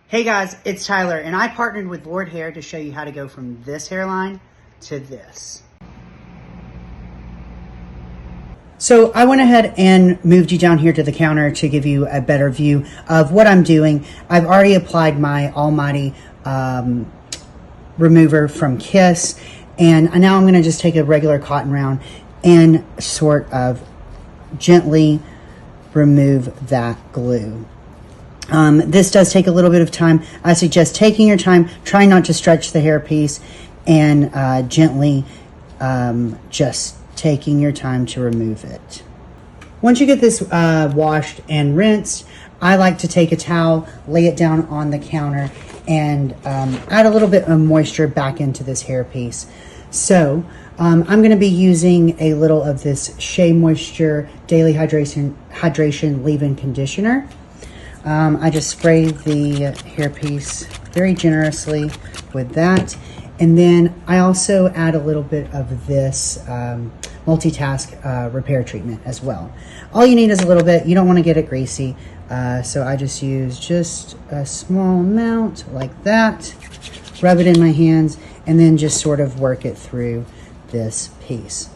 Hey guys, it's Tyler, and I partnered with Lordhair to show you how to go from this hairline to this. So I went ahead and moved you down here to the counter to give you a better view of what I'm doing. I've already applied my Almighty remover from Kiss, and now I'm going to just take a regular cotton round and sort of gently remove that glue. This does take a little bit of time. I suggest taking your time, try not to stretch the hairpiece, and gently just taking your time to remove it. Once you get this washed and rinsed, I like to take a towel, lay it down on the counter, and add a little bit of moisture back into this hairpiece. So I'm going to be using a little of this Shea Moisture Daily Hydration Leave-In Conditioner. I just spray the hairpiece very generously with that. And then I also add a little bit of this multitask repair treatment as well. All you need is a little bit. You don't want to get it greasy. So I just use just a small amount like that. Rub it in my hands and then just sort of work it through this piece.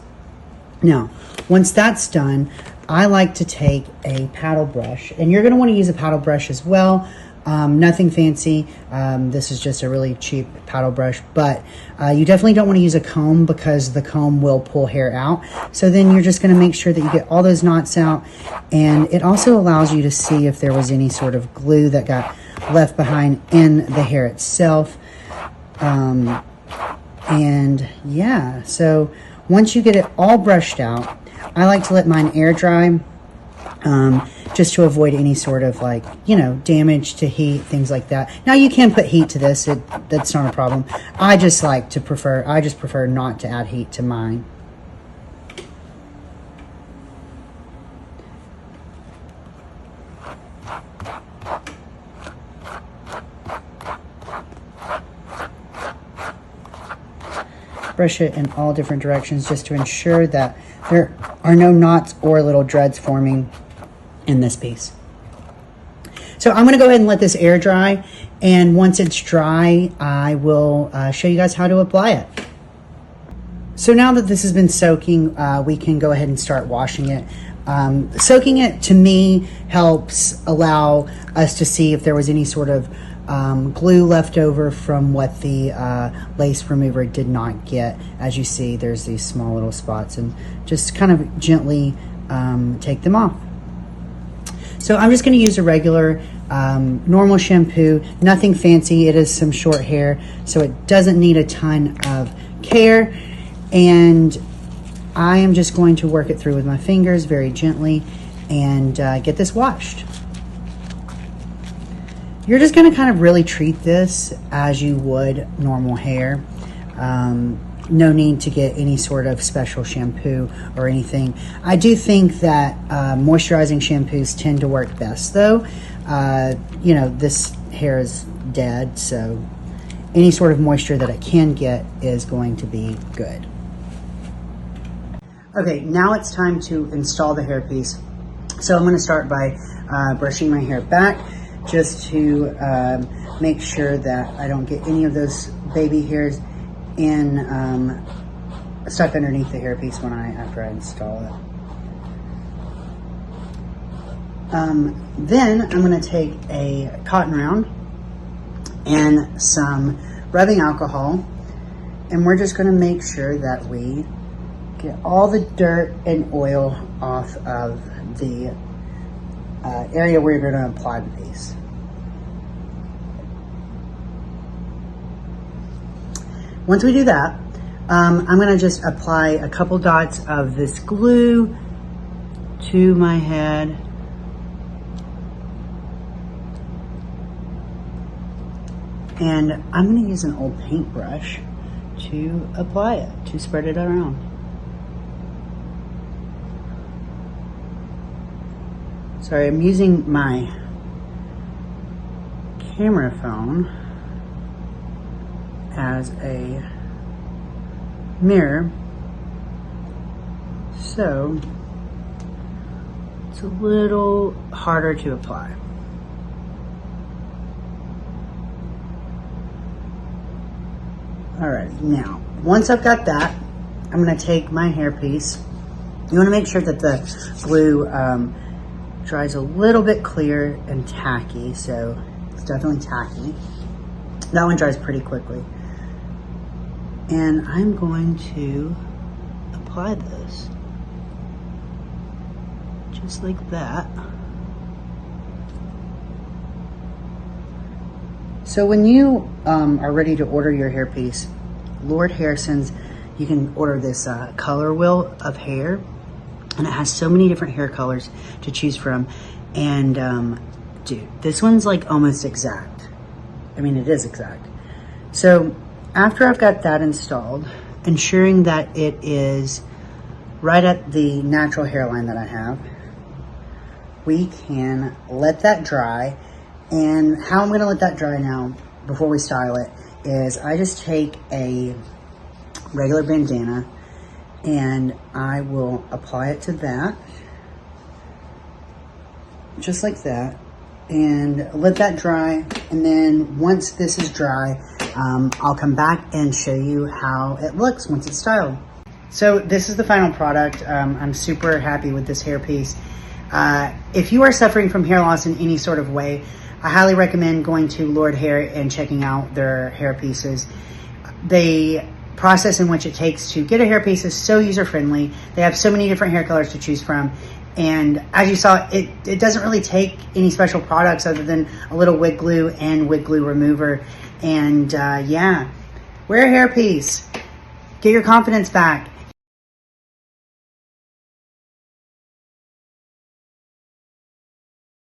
Now, once that's done, I like to take a paddle brush, and you're going to want to use a paddle brush as well. Nothing fancy. This is just a really cheap paddle brush, but you definitely don't want to use a comb because the comb will pull hair out. So then you're just going to make sure that you get all those knots out, and it also allows you to see if there was any sort of glue that got left behind in the hair itself. And yeah, so once you get it all brushed out, I like to let mine air dry, just to avoid any sort of damage to heat, things like that. Now you can put heat to this, that's not a problem. I just prefer not to add heat to mine. Brush it in all different directions just to ensure that there are no knots or little dreads forming in this piece. So I'm going to go ahead and let this air dry, and once it's dry, I will show you guys how to apply it. So now that this has been soaking, we can go ahead and start washing it. Soaking it, to me, helps allow us to see if there was any sort of glue left over from what the lace remover did not get. As you see, there's these small little spots, and just kind of gently take them off. So I'm just going to use a regular normal shampoo, nothing fancy. It is some short hair, so it doesn't need a ton of care, and I am just going to work it through with my fingers very gently and get this washed. You're just going to kind of really treat this as you would normal hair. No need to get any sort of special shampoo or anything. I do think that moisturizing shampoos tend to work best though. This hair is dead, so any sort of moisture that it can get is going to be good. Okay, now it's time to install the hairpiece. So I'm going to start by brushing my hair back, just to make sure that I don't get any of those baby hairs stuck underneath the hairpiece after I install it. Then I'm going to take a cotton round and some rubbing alcohol, and we're just going to make sure that we get all the dirt and oil off of the area where you're going to apply the piece. Once we do that, I'm going to just apply a couple dots of this glue to my head. And I'm going to use an old paintbrush to apply it, to spread it around. Sorry, I'm using my camera phone as a mirror, so it's a little harder to apply. All right, now, once I've got that, I'm gonna take my hairpiece. You wanna make sure that the glue dries a little bit clear and tacky, so it's definitely tacky. That one dries pretty quickly. And I'm going to apply this, just like that. So when you are ready to order your hairpiece, Lordhair sends, you can order this color wheel of hair, and it has so many different hair colors to choose from. And dude, this one's like almost exact. I mean, it is exact. So after I've got that installed, ensuring that it is right at the natural hairline that I have, we can let that dry. And how I'm gonna let that dry now, before we style it, is I just take a regular bandana and I will apply it to that, just like that, and let that dry. And then once this is dry, I'll come back and show you how it looks once it's styled. So this is the final product. I'm super happy with this hairpiece. If you are suffering from hair loss in any sort of way, I highly recommend going to Lordhair and checking out their hair pieces. The process in which it takes to get a hairpiece is so user-friendly. They have so many different hair colors to choose from. And as you saw, it doesn't really take any special products other than a little wig glue and wig glue remover. And yeah, wear a hairpiece. Get your confidence back.